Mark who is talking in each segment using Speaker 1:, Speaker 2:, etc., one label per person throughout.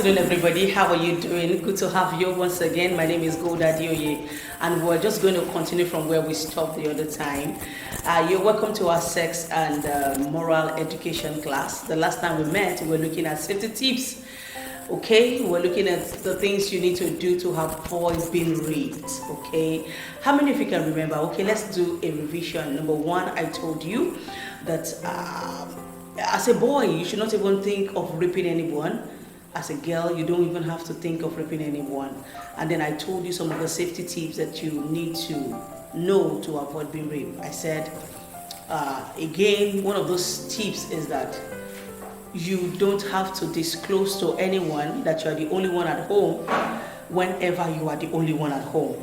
Speaker 1: afternoon, everybody. How are you doing? Good to have you once again. My name is Goldadeoye, and we're just going to continue from where we stopped the other time. You're welcome to our sex and moral education class. The last time we met, we were looking at safety tips. Okay, we're looking at the things you need to do to avoid being raped. Okay, how many of you can remember? Okay, let's do a revision. Number one, I told you that as a boy, you should not even think of raping anyone. As a girl, you don't even have to think of raping anyone. And then I told you some of the safety tips that you need to know to avoid being raped. I said, again, one of those tips is that you don't have to disclose to anyone that you are the only one at home whenever you are the only one at home.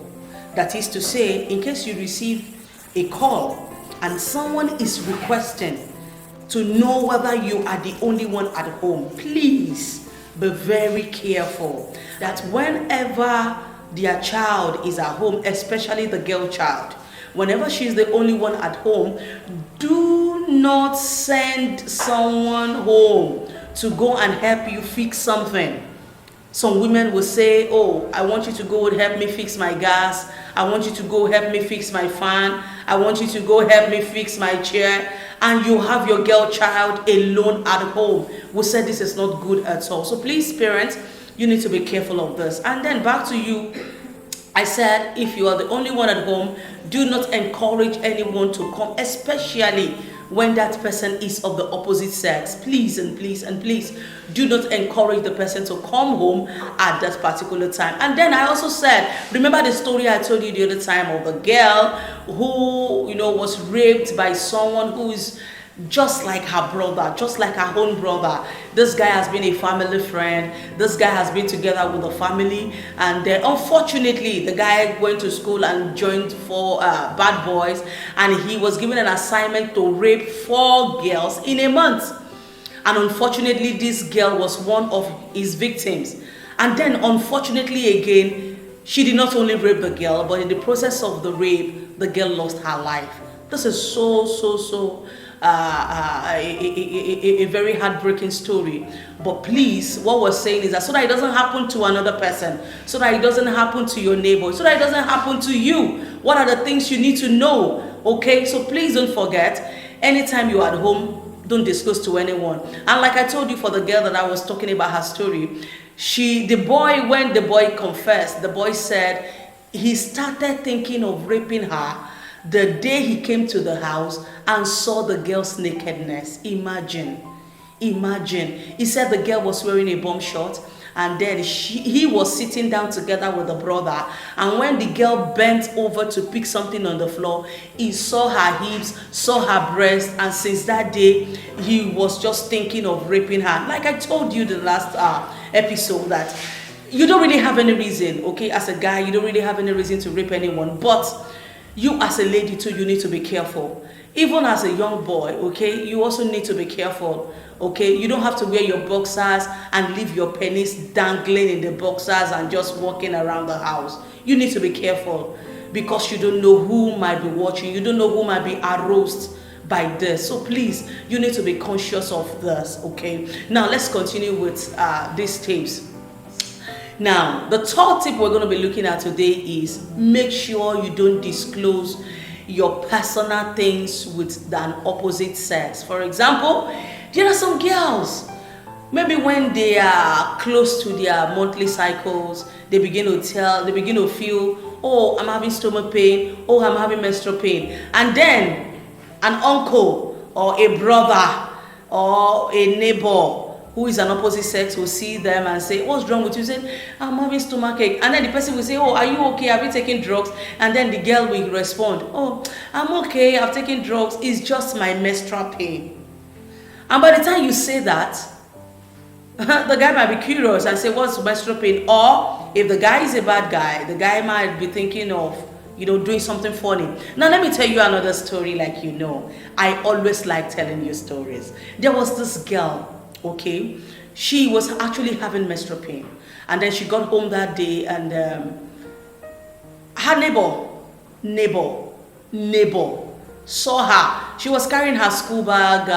Speaker 1: That is to say, in case you receive a call and someone is requesting to know whether you are the only one at home, please be very careful that whenever their child is at home, especially the girl child, whenever she's the only one at home, do not send someone home to go and help you fix something. Some women will say, oh, I want you to go and help me fix my gas. I want you to go help me fix my fan. I want you to go help me fix my chair. And you have your girl child alone at home. We said this is not good at all. So please, parents, you need to be careful of this. And then back to you. I said, if you are the only one at home, do not encourage anyone to come, especially when that person is of the opposite sex. Please and please and please do not encourage the person to come home at that particular time. And then I also said, remember the story I told you the other time of the girl who, was raped by someone who is just like her brother, just like her own brother. This guy has been a family friend. This guy has been together with the family. And unfortunately, the guy went to school and joined for bad boys. And he was given an assignment to rape 4 girls in a month. And unfortunately, this girl was one of his victims. And then unfortunately again, she did not only rape the girl, but in the process of the rape, the girl lost her life. This is so a very heartbreaking story. But please, what we're saying is that so that it doesn't happen to another person, so that it doesn't happen to your neighbor, so that it doesn't happen to you, what are the things you need to know? Okay, so please don't forget, anytime you're at home, don't disclose to anyone. And like I told you for the girl that I was talking about her story, when the boy confessed, the boy said he started thinking of raping her the day he came to the house and saw the girl's nakedness. Imagine. He said the girl was wearing a bomb short, and then he was sitting down together with the brother, and when the girl bent over to pick something on the floor, he saw her hips, saw her breast, and since that day he was just thinking of raping her. Like I told you the last episode, that you don't really have any reason, okay, as a guy, you don't really have any reason to rape anyone, but you as a lady too, you need to be careful. Even as a young boy, okay, you also need to be careful, okay? You don't have to wear your boxers and leave your penis dangling in the boxers and just walking around the house. You need to be careful because you don't know who might be watching. You don't know who might be aroused by this. So please, you need to be conscious of this, okay? Now, let's continue with these tips. Now, the third tip we're going to be looking at today is make sure you don't disclose your personal things with an opposite sex. For example, there are some girls, maybe when they are close to their monthly cycles, they begin to feel, oh, I'm having stomach pain, oh, I'm having menstrual pain. And then an uncle or a brother or a neighbor who is an opposite sex will see them and say, what's wrong with you? Say, I'm having stomach ache. And then the person will say, oh, are you okay? Have you taken drugs? And then the girl will respond, oh, I'm okay, I've taken drugs, it's just my menstrual pain. And by the time you say that, the guy might be curious and say, what's menstrual pain? Or if the guy is a bad guy, the guy might be thinking of doing something funny. Now, let me tell you another story. Like, I always like telling you stories. There was this girl, okay, she was actually having menstrual pain, and then she got home that day, and her neighbor saw her. She was carrying her school bag,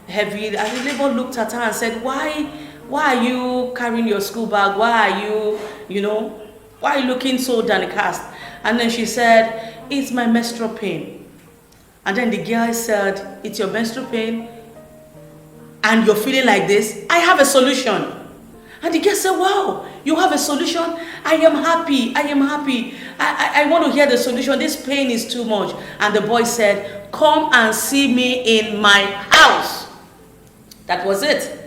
Speaker 1: heavy. And the neighbor looked at her and said, why are you carrying your school bag? Why are you, why are you looking so downcast? And then she said, it's my menstrual pain. And then the girl said, it's your menstrual pain? And you're feeling like this? I have a solution. And the girl said, wow, you have a solution? I am happy. I want to hear the solution. This pain is too much. And the boy said, come and see me in my house. That was it.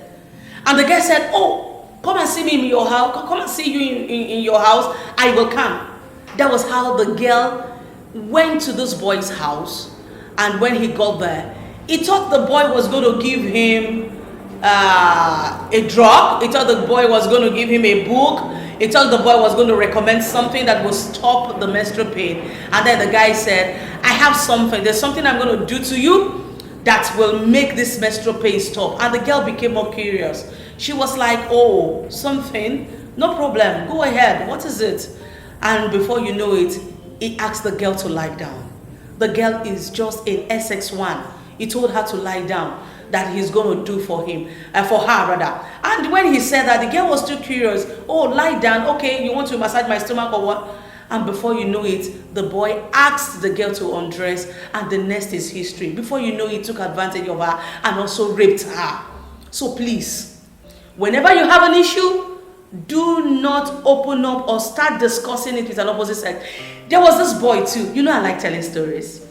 Speaker 1: And the girl said, oh, come and see me in your house. Come and see you in your house. I will come. That was how the girl went to this boy's house. And when he got there, he thought the boy was going to give him a drug. He thought the boy was going to give him a book. He thought the boy was going to recommend something that will stop the menstrual pain. And then the guy said, I have something. There's something I'm going to do to you that will make this menstrual pain stop. And the girl became more curious. She was like, oh, something? No problem. Go ahead. What is it? And before you know it, he asked the girl to lie down. The girl is just in SX1. He told her to lie down, that he's going to do for him, for her rather. And when he said that, the girl was too curious. Oh, lie down. Okay, you want to massage my stomach or what? And before you know it, the boy asked the girl to undress, and the next is history. Before you know it, he took advantage of her and also raped her. So please, whenever you have an issue, do not open up or start discussing it with an opposite sex. There was this boy too. You know I like telling stories.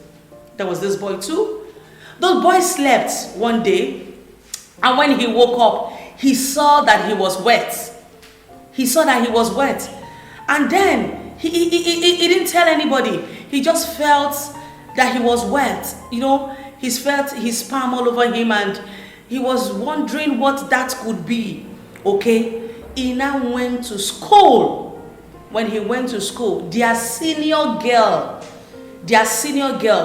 Speaker 1: There was this boy too. The boy slept one day, and when he woke up, he saw that he was wet. He saw that he was wet. And then he didn't tell anybody. He just felt that he was wet. He felt his sperm all over him, and he was wondering what that could be. Okay? He now went to school. When he went to school, their senior girl,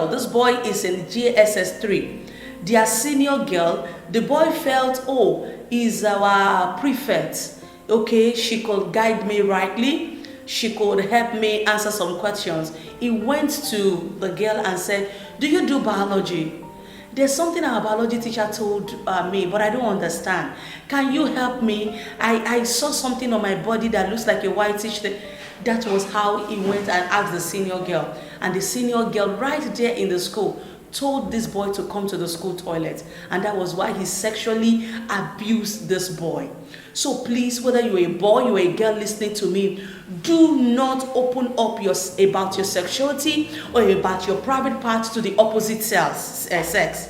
Speaker 1: this boy is in JSS 3. Their senior girl, the boy felt, oh, is our prefect. Okay, she could guide me rightly. She could help me answer some questions. He went to the girl and said, do you do biology? There's something our biology teacher told me, but I don't understand. Can you help me? I saw something on my body that looks like a whitish thing. That was how he went and asked the senior girl. And the senior girl right there in the school told this boy to come to the school toilet. And that was why he sexually abused this boy. So please, whether you're a boy, you're a girl listening to me, do not open up about your sexuality or about your private parts to the opposite sex.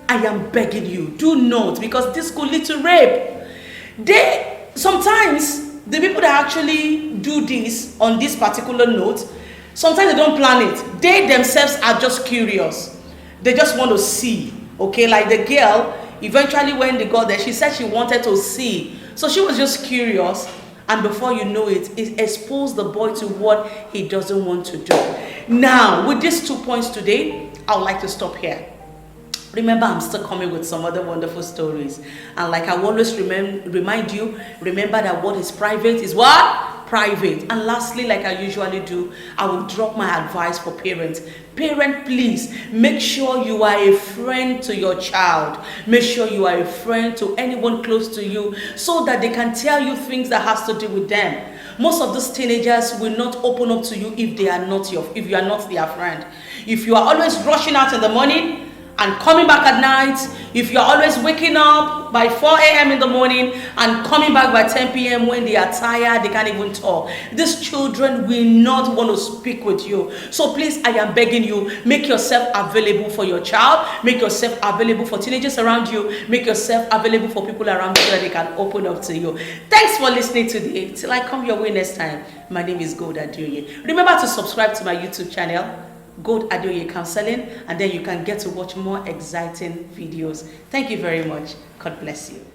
Speaker 1: I am begging you, do not, because this could lead to rape. Sometimes the people that actually do this on this particular note, sometimes they don't plan it. They themselves are just curious. They just want to see. Okay, like the girl, eventually when they got there, she said she wanted to see. So she was just curious. And before you know it, it exposed the boy to what he doesn't want to do. Now, with these 2 points today, I would like to stop here. Remember, I'm still coming with some other wonderful stories. And like I always remind you, remember that what is private is what? Private. And lastly, like I usually do, I will drop my advice for parents. Parent, please, make sure you are a friend to your child. Make sure you are a friend to anyone close to you so that they can tell you things that has to do with them. Most of these teenagers will not open up to you if you are not their friend. If you are always rushing out in the morning and coming back at night, if you're always waking up by 4 a.m. in the morning and coming back by 10 p.m. when they are tired, they can't even talk, these children will not want to speak with you. So please, I am begging you, make yourself available for your child, make yourself available for teenagers around you, make yourself available for people around you so that they can open up to you. Thanks for listening today. Till I come your way next time, my name is Goldadeoye. Remember to subscribe to my YouTube channel, Goldadeoye Counselling, and then you can get to watch more exciting videos. Thank you very much. God bless you.